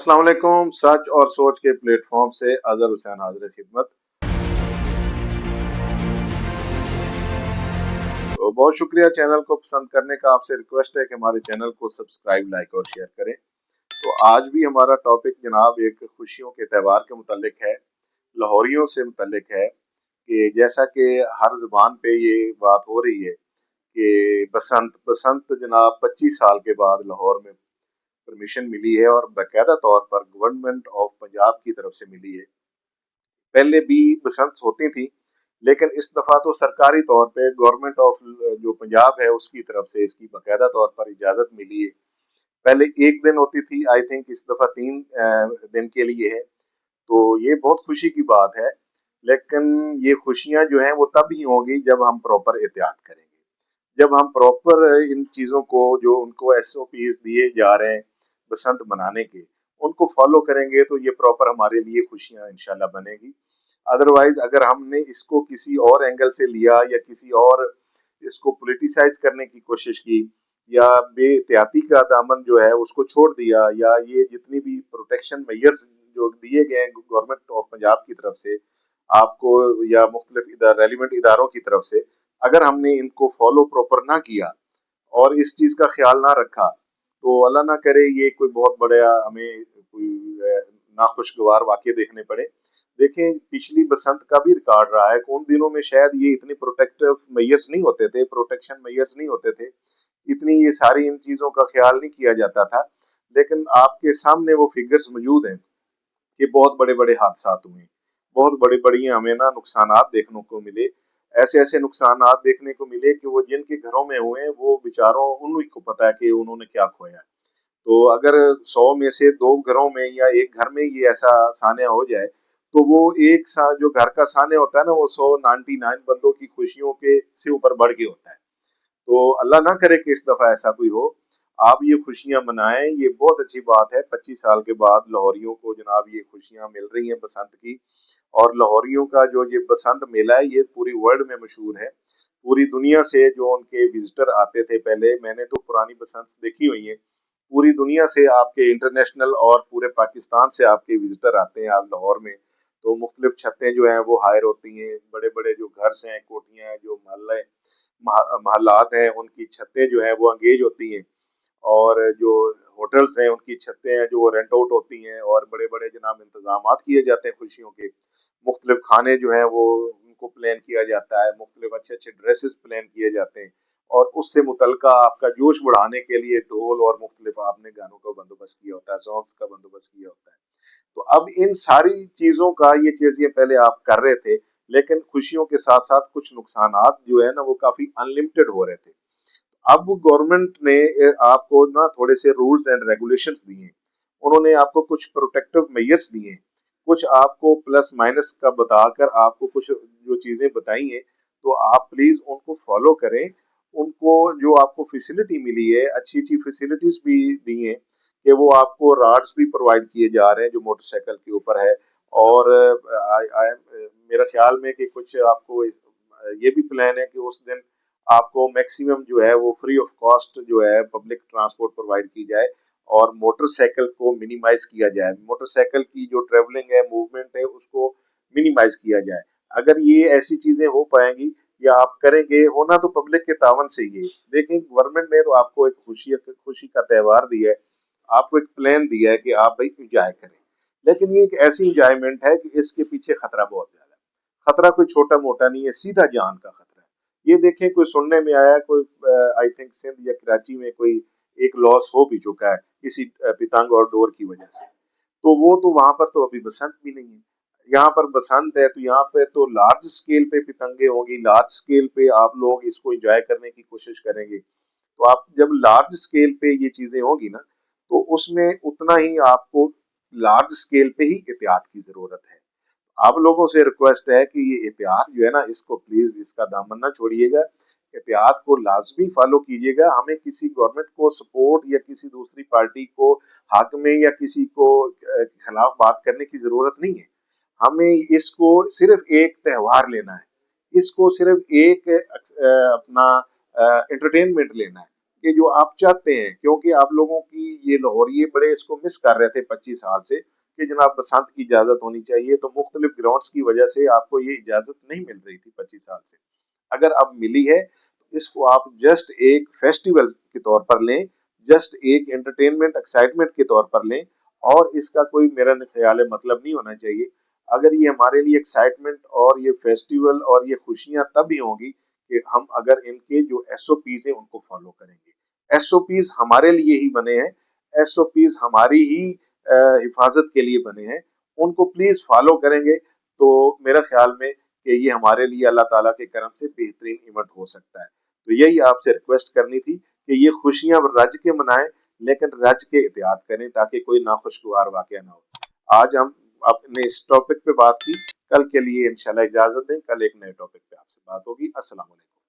अस्सलाम वालेकुम। सच और सोच के प्लेटफॉर्म से अजहर हुसैन हाजिर खिदमत। तो बहुत शुक्रिया चैनल को पसंद करने का। आपसे रिक्वेस्ट है कि हमारे चैनल को सब्सक्राइब, लाइक और शेयर करें। तो आज भी हमारा टॉपिक जनाब एक खुशियों के त्यौहार के मुतालिक है, लाहौरियों से मुतालिक है। कि जैसा कि हर ज़ुबान पे ये बात हो रही है कि बसंत बसंत जनाब 25 साल के बाद लाहौर में परमिशन मिली है और बाकायदा तौर पर गवर्नमेंट ऑफ पंजाब की तरफ से मिली है। पहले भी बसंत होती थी, लेकिन इस दफ़ा तो सरकारी तौर पे गवर्नमेंट ऑफ जो पंजाब है उसकी तरफ से इसकी बाकायदा तौर पर इजाज़त मिली है। पहले एक दिन होती थी, आई थिंक इस दफ़ा 3 दिन के लिए है। तो ये बहुत खुशी की बात है, लेकिन ये खुशियाँ जो हैं वो तब ही होंगी जब हम प्रॉपर एहतियात करेंगे। जब हम प्रॉपर इन चीज़ों को, जो उनको एसओपीज़ दिए जा रहे हैं बसंत मनाने के, उनको फॉलो करेंगे तो ये प्रॉपर हमारे लिए खुशियाँ इंशाल्लाह बनेगी। अदरवाइज अगर हमने इसको किसी और एंगल से लिया या किसी और इसको पॉलिटिसाइज करने की कोशिश की या बेहतियाती का दामन जो है उसको छोड़ दिया, या ये जितनी भी प्रोटेक्शन मेजर्स जो दिए गए हैं गवर्नमेंट ऑफ पंजाब की तरफ से आपको या मुख्तलिफ रेलिवेंट इदारों की तरफ से, अगर हमने इनको फॉलो प्रॉपर ना किया और इस चीज़ का ख्याल ना रखा, तो अल्लाह ना करे ये कोई बहुत बड़ा हमें कोई नाखुशगवार वाक़ये देखने पड़े। देखें, पिछली बसंत का भी रिकॉर्ड रहा है कि उन दिनों में शायद ये इतने प्रोटेक्टिव मेजर्स नहीं होते थे, प्रोटेक्शन मेजर्स नहीं होते थे, इतनी ये सारी इन चीज़ों का ख्याल नहीं किया जाता था। लेकिन आपके सामने वो फिगर्स मौजूद हैं कि बहुत बड़े-बड़े हादसात हुए, बहुत बड़ी-बड़ी हमें ना नुकसानात देखने को मिले। ऐसे-ऐसे नुकसानात देखने को मिले कि वो जिनके घरों में हुए, वो बेचारों उन्हीं को पता है कि उन्होंने क्या खोया है। तो अगर 100 में से 2 घरों में या 1 घर में ये ऐसा सान्या हो जाए, तो वो एक सा जो घर का सान्या होता है ना, वो 199 बंदों की खुशियों के से ऊपर बढ़ के होता है। तो अल्लाह ना करे कि इस दफ़ा ऐसा कोई हो। आप ये खुशियाँ मनाएँ, ये बहुत अच्छी बात है। 25 साल के बाद लाहौरियों को जनाब ये खुशियाँ मिल रही हैं बसंत की। और लाहौरियों का जो ये बसंत मेला है, ये पूरी वर्ल्ड में मशहूर है। पूरी दुनिया से जो उनके विज़िटर आते थे पहले, मैंने तो पुरानी बसंत देखी हुई हैं। पूरी दुनिया से आपके इंटरनेशनल और पूरे पाकिस्तान से आपके विज़िटर आते हैं आप लाहौर में। तो मुख्तलिफ छतें जो हैं वो हायर होती हैं, बड़े-बड़े जो घर्स हैं, कोठियाँ हैं, जो महल्लात हैं, उनकी छतें जो हैं वो एंगेज होती हैं। और जो होटल्स हैं उनकी छतें हैं जो रेंट आउट होती हैं, और बड़े-बड़े जनाब इंतज़ामात किए जाते हैं खुशियों के। मुख्तलिफ खाने जो हैं वो उनको प्लान किया जाता है, मुख्तलिफ अच्छे-अच्छे ड्रेसेस प्लान किए जाते हैं, और उससे मुतल्लिका आपका जोश बढ़ाने के लिए ढोल और मुख्तलिफ आपने गानों का बंदोबस्त किया होता है, सॉन्ग्स का बंदोबस्त किया होता है। तो अब इन सारी चीज़ों का, ये चीज़ें पहले आप कर रहे थे, लेकिन खुशियों के साथ-साथ कुछ नुकसानात जो है ना वो काफ़ी अनलिमिटेड हो रहे थे। अब गवर्नमेंट ने आपको ना थोड़े से रूल्स एंड रेगुलेशंस दिए हैं। उन्होंने आपको कुछ प्रोटेक्टिव मेजर्स दिए हैं, कुछ आपको प्लस माइनस का बताकर आपको कुछ जो चीज़ें बताई हैं, तो आप प्लीज़ उनको फॉलो करें। उनको जो आपको फैसिलिटी मिली है, अच्छी-अच्छी फैसिलिटीज़ भी दी हैं कि वो आपको रॉड्स भी प्रोवाइड किए जा रहे हैं जो मोटरसाइकिल के ऊपर है। और मेरा ख्याल में कि कुछ आपको ये भी प्लान है कि उस दिन आपको मैक्सिमम जो है वो फ्री ऑफ कॉस्ट जो है पब्लिक ट्रांसपोर्ट प्रोवाइड की जाए, और मोटरसाइकिल को मिनिमाइज किया जाए, मोटरसाइकिल की जो ट्रेवलिंग है, मूवमेंट है, उसको मिनिमाइज किया जाए। अगर ये ऐसी चीजें हो पाएंगी या आप करेंगे, होना तो पब्लिक के तावन से ही है। देखें, गवर्नमेंट ने तो आपको एक खुशी का त्यौहार दिया है, आपको एक प्लान दिया है कि आप भाई इंजॉय करें, लेकिन ये एक ऐसी इंजॉयमेंट है कि इसके पीछे खतरा बहुत ज्यादा है। खतरा कोई छोटा मोटा नहीं है, सीधा जान का खतरा है। ये देखें, कोई सुनने में आया, कोई आई थिंक सिंध या कराची में कोई एक लॉस हो भी चुका है किसी पतंग और डोर की वजह से। तो वो तो वहां पर तो अभी बसंत भी नहीं है। यहाँ पर बसंत है तो यहाँ पे तो लार्ज स्केल पे पतंगे होंगी, लार्ज स्केल पे आप लोग इसको एंजॉय करने की कोशिश करेंगे। तो आप जब लार्ज स्केल पे ये चीजें होगी ना, तो उसमें उतना ही आपको लार्ज स्केल पे ही एहतियात की जरूरत है। आप लोगों से रिक्वेस्ट है कि ये एहतियात जो है ना, इसको प्लीज इसका दामन ना छोड़िएगा, एहतियात को लाजमी फॉलो कीजिएगा। हमें किसी गवर्नमेंट को सपोर्ट या किसी दूसरी पार्टी को हक में या किसी को खिलाफ बात करने की जरूरत नहीं है। हमें इसको सिर्फ एक त्यौहार लेना है, इसको सिर्फ एक अपना एंटरटेनमेंट लेना है। کہ جو آپ چاہتے ہیں، کیونکہ آپ لوگوں کی یہ لاہوریے بڑے اس کو مس کر رہے تھے 25 سال سے کہ جناب بسنت کی اجازت ہونی چاہیے، تو مختلف گراؤنڈز کی وجہ سے آپ کو یہ اجازت نہیں مل رہی تھی 25 سال سے. اگر اب ملی ہے تو اس کو آپ جسٹ ایک فیسٹیول کے طور پر لیں، جسٹ ایک انٹرٹینمنٹ ایکسائٹمنٹ کے طور پر لیں، اور اس کا کوئی میرا خیال ہے مطلب نہیں ہونا چاہیے. اگر یہ ہمارے لیے ایکسائٹمنٹ اور یہ فیسٹیول اور یہ خوشیاں تب ہی ہوں گی کہ ہم اگر ان کے جو ایس او پیز ہیں ان کو فالو کریں گے. ایس او پیز ہمارے لیے ہی بنے ہیں، ایس او پیز ہماری ہی حفاظت کے لیے بنے ہیں، ان کو پلیز فالو کریں گے تو میرا خیال میں کہ یہ ہمارے لیے اللہ تعالیٰ کے کرم سے بہترین ایونٹ ہو سکتا ہے. تو یہی آپ سے ریکویسٹ کرنی تھی کہ یہ خوشیاں رج کے منائیں، لیکن رج کے احتیاط کریں تاکہ کوئی ناخوشگوار واقعہ نہ ہو. آج ہم اپنے اس ٹاپک پہ بات کی، کل کے لیے انشاءاللہ اجازت دیں، کل ایک نئے ٹاپک پہ آپ سے بات ہوگی. السلام علیکم.